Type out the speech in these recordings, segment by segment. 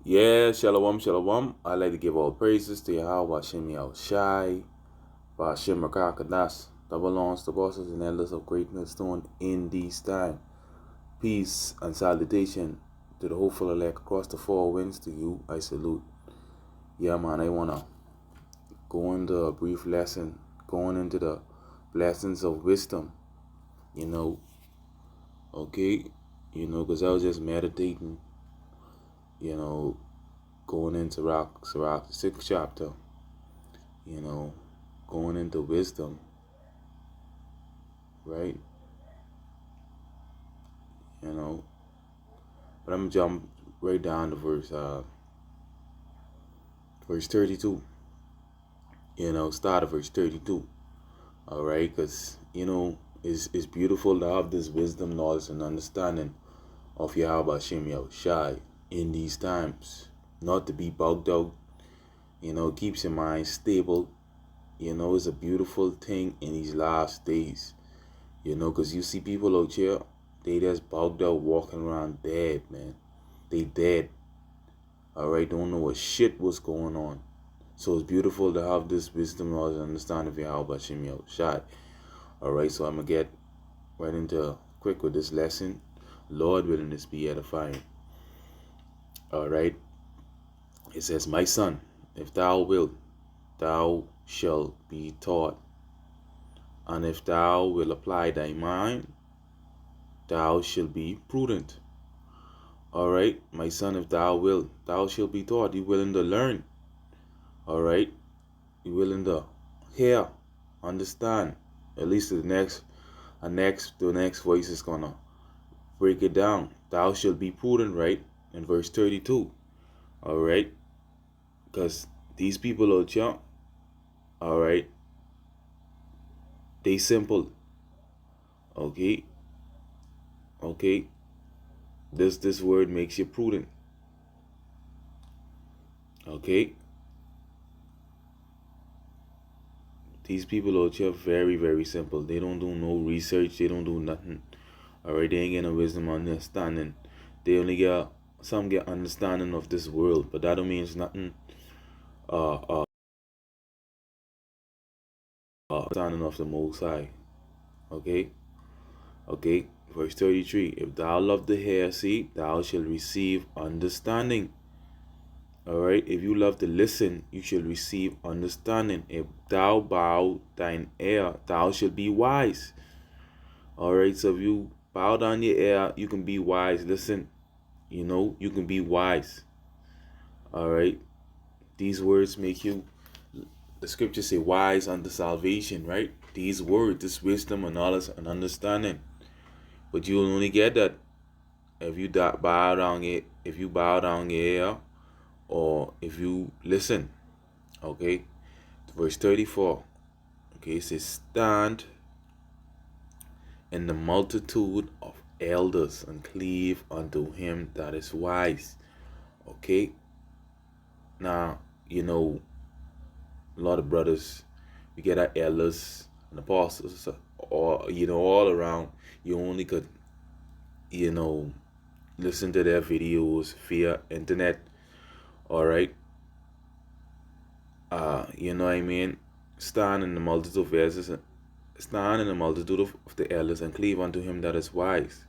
Yeah, shalom, shalom. I'd like to give all praises to Yahweh Hashem Yahushai, Hashem Rakakadas, that belongs to bosses and elders of great millstone in these time. Peace and salutation to the hopeful elect across the four winds. To you, I salute. Yeah, man, I want to go into a brief lesson, going into the blessings of wisdom, you know, okay? Because I was just meditating, you know, going into Sirach, the sixth chapter, you know, going into wisdom, right? You know, but I'm gonna jump right down to verse 32. Start of verse 32. All right, because it's beautiful to have this wisdom, knowledge, and understanding of Yahweh Hashem Yahushai in these times. Not to be bugged out. It keeps your mind stable. It's a beautiful thing in these last days. Because you see people out here, they just bugged out, walking around dead, man. They dead. All right, don't know what shit was going on. So it's beautiful to have this wisdom, knowledge, and understanding of Yahweh Hashem Yahushai. All right, so I'm gonna get right into quick with this lesson. Lord willing, this be edifying. All right, it says, "My son, if thou wilt, thou shalt be taught, and if thou wilt apply thy mind, thou shalt be prudent." All right, my son, if thou wilt, thou shalt be taught. You willing to learn. All right, you willing to hear, understand. At least the next voice is gonna break it down. Thou shalt be prudent, right? In verse 32. All right, because these people out here, all right, they simple. Okay, okay. This word makes you prudent. Okay. These people out here very, very simple. They don't do no research. They don't do nothing. Alright, they ain't get no wisdom, understanding. They only get some get understanding of this world, but that don't mean it's nothing. Understanding of the Most High. Okay, okay. Verse 33. If thou love the hair, see, thou shalt receive understanding. Alright, if you love to listen, you shall receive understanding. If thou bow thine ear, thou shalt be wise. Alright, so if you bow down your ear, you can be wise. Listen, you can be wise. Alright, these words make you, the scriptures say, wise unto salvation, right? These words, this wisdom and knowledge and understanding. But you'll only get that if you bow down your ear, or if you listen. Okay, verse 34. Okay, it says, stand in the multitude of elders and cleave unto him that is wise. Okay, now a lot of brothers, we get our elders and apostles, or all around. You only could listen to their videos via internet. All right, you know what I mean. Stand in the multitude of elders, stand in the multitude of the elders and cleave unto him that is wise.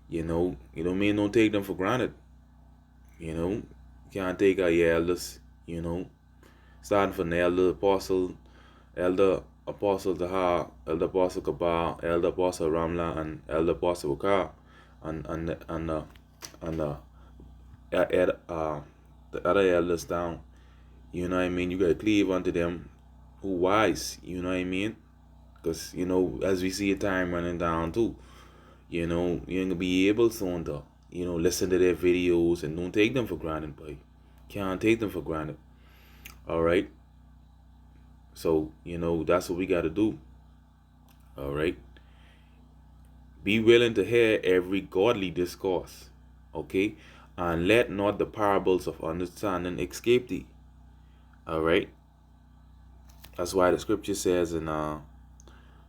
You don't mean don't take them for granted. You can't take our elders. Starting from the elder apostle Taha, elder apostle Kabah, elder apostle Ramla, and elder apostle Wakar, and the other elders down. You know what I mean? You gotta cleave unto them who wise. You know what I mean? Because as we see a time running down too, you ain't gonna be able to listen to their videos, and don't take them for granted, boy. Can't take them for granted. All right. So that's what we gotta do. All right. Be willing to hear every godly discourse. Okay, and let not the parables of understanding escape thee. All right. That's why the scripture says in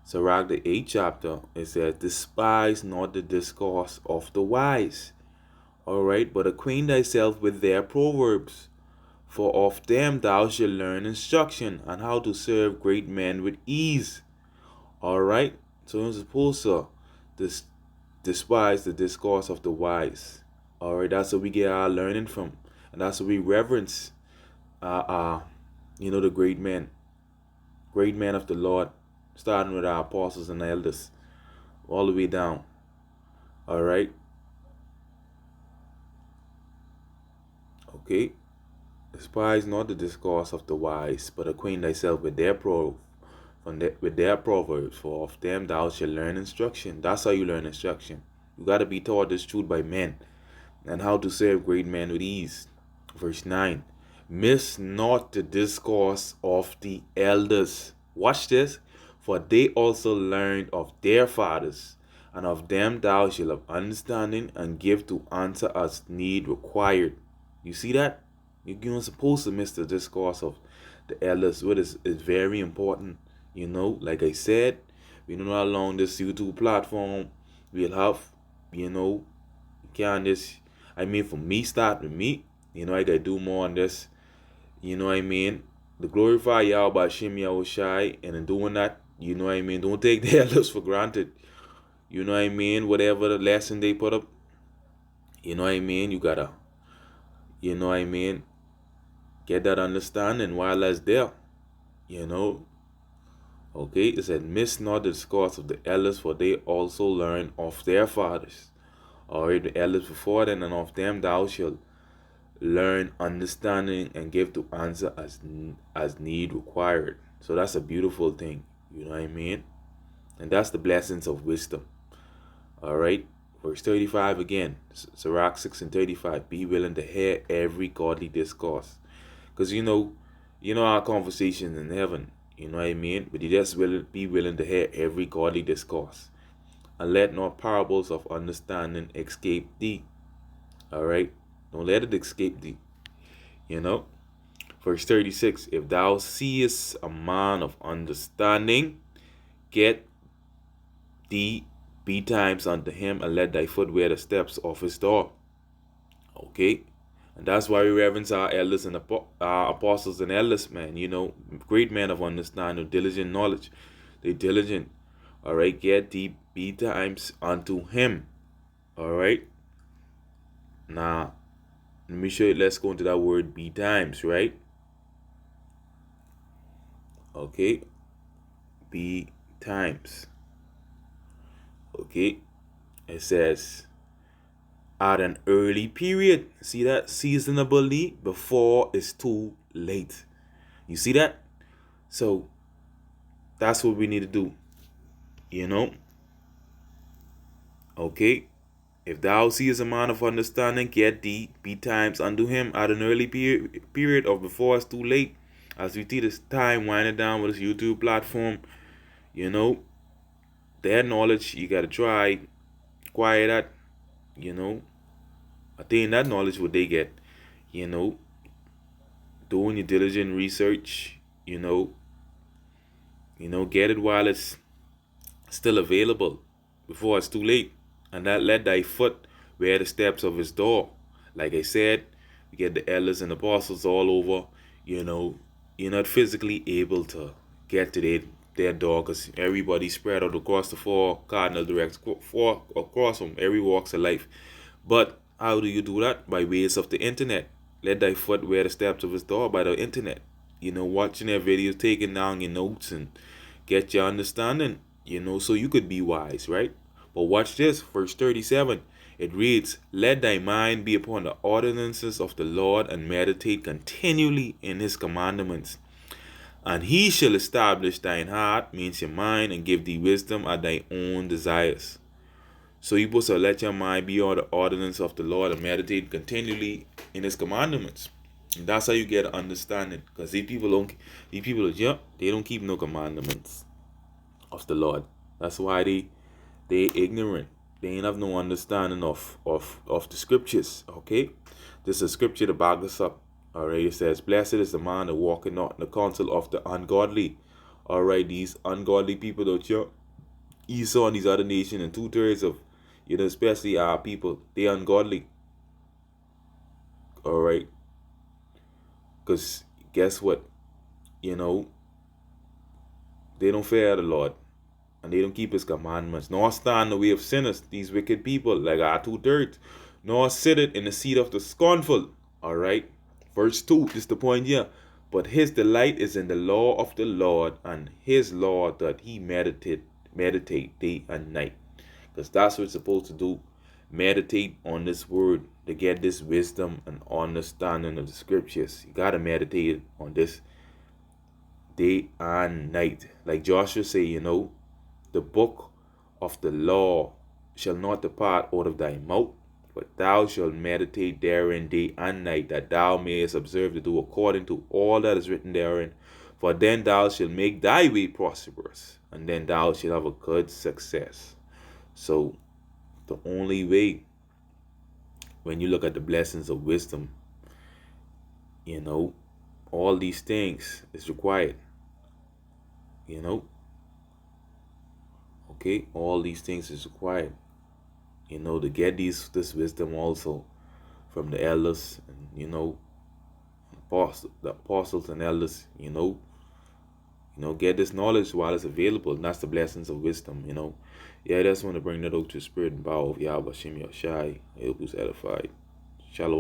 Sirach, the 8th chapter, it says, despise not the discourse of the wise. All right, but acquaint thyself with their proverbs, for of them thou shalt learn instruction and how to serve great men with ease. All right, so you're supposed to dis- despise the discourse of the wise. All right, that's what we get our learning from, and that's what we reverence. Uh, uh, the great men of the Lord, starting with our apostles and elders, all the way down. All right, okay. Despise not the discourse of the wise, but acquaint thyself with with their proverbs. For of them thou shalt learn instruction. That's how you learn instruction. You got to be taught this truth by men, and how to serve great men with ease. Verse 9. Miss not the discourse of the elders. Watch this. For they also learned of their fathers, and of them thou shalt have understanding, and give to answer as need required. You see that? You're not supposed to miss the discourse of the elders. What is very important. Like I said, we don't know how long this YouTube platform will have. Can this, I mean, for me, start with me. I gotta do more on this. You know what I mean? To glorify Yahweh Shem Yahushai, and in doing that, you know what I mean? Don't take the elders for granted. You know what I mean? Whatever the lesson they put up, you know what I mean? You gotta, you know what I mean? Get that understanding while that's there. You know? Okay, it said, miss not the discourse of the elders, for they also learn of their fathers. Or the elders before them, and of them thou shalt learn understanding and give to answer as need required. So that's a beautiful thing. You know what I mean? And that's the blessings of wisdom. All right. Verse 35 again. Sirach 6 and 35. Be willing to hear every godly discourse. Because our conversations in heaven. You know what I mean? But you just be willing to hear every godly discourse. And let not parables of understanding escape thee. All right? Don't let it escape thee. Verse 36. If thou seest a man of understanding, get thee betimes unto him, and let thy foot wear the steps of his door. Okay? And that's why we reverence our elders and our apostles and elders, man. Great men of understanding, diligent knowledge. They diligent. All right? Get thee betimes unto him. All right? Now, let me show you. Let's go into that word betimes, right? Okay. Betimes. Okay. It says at an early period. See that? Seasonably, before it's too late. You see that? So that's what we need to do. Okay. If thou seest a man of understanding, get thee betimes unto him at an early period of before it's too late. As we see this time winding down with this YouTube platform, their knowledge, you gotta try acquire that. Attain that knowledge what they get. Doing your diligent research. Get it while it's still available, before it's too late. And that let thy foot wear the steps of his door. Like I said, we get the elders and apostles all over. You're not physically able to get to their door, because everybody spread out across the four cardinal directions, across from every walks of life. But how do you do that? By ways of the internet. Let thy foot wear the steps of his door by the internet. Watching their videos, taking down your notes, and get your understanding, so you could be wise, right? But watch this, verse 37. It reads, let thy mind be upon the ordinances of the Lord, and meditate continually in his commandments. And he shall establish thine heart, means your mind, and give thee wisdom at thy own desires. So you're supposed to let your mind be on the ordinance of the Lord, and meditate continually in his commandments. And that's how you get understanding. Because these people they don't keep no commandments of the Lord. That's why they ignorant. They ain't have no understanding of the scriptures. Okay? This is a scripture to back us up. Alright, it says, blessed is the man that walketh not in the counsel of the ungodly. Alright, these ungodly people, don't you? Esau and these other nations, and 2/3 of, especially our people, they ungodly. All right, because guess what? You know, they don't fear the Lord, and they don't keep his commandments, nor stand in the way of sinners, these wicked people, like our 2/3, nor sit it in the seat of the scornful. All right, verse 2 is the point here. But his delight is in the law of the Lord, and his law that he meditate day and night. Because that's what it's supposed to do. Meditate on this word to get this wisdom and understanding of the scriptures. You gotta meditate on this day and night. Like Joshua say, the book of the law shall not depart out of thy mouth, but thou shalt meditate therein day and night, that thou mayest observe to do according to all that is written therein. For then thou shalt make thy way prosperous, and then thou shalt have a good success. So the only way, when you look at the blessings of wisdom, all these things is required. Okay, all these things is required. To get this wisdom also from the elders, and the apostles and elders. Get this knowledge while it's available, and that's the blessings of wisdom. Yeah, I just want to bring that out to the spirit and power of Yahweh Shem Yahshai. I hope who's edified. Shalom.